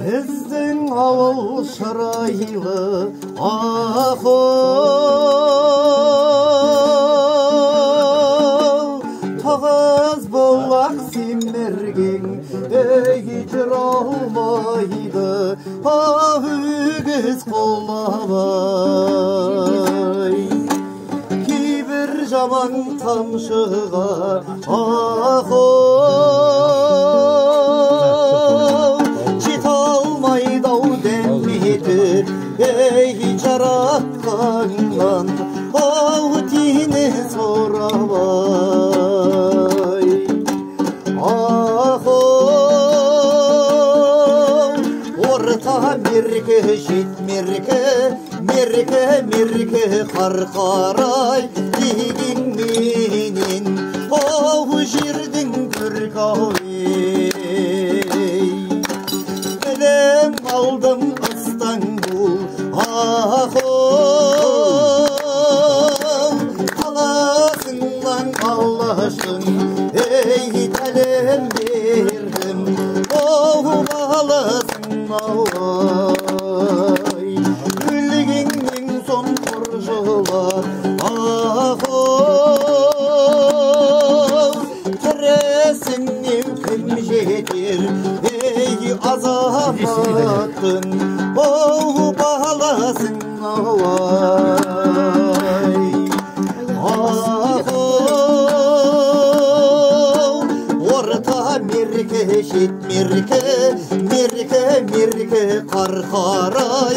Біздің ауыл шырайлы ақыл, тоғыз бұлақ семерген ей жүре алмайды өгіз қолабай. Кейбір жаман тамшыға ақыл жете алмайды ау дәметіп ей жаратқаннан ау тиіне сорабай. Ақыл орта меркі жетмеркі меркі қарқарай дегенменен ау жердің бүркауы білім алдым Истанбул ақыл қаласыңнан алашың ей тәлім бердім оу баласың алай. Өлгеннен соң құржыла ақыл тірісіңнен кім жетер ей азаматтың оу баласың алай. Ақыл орта меркі жетмеркі қарқарай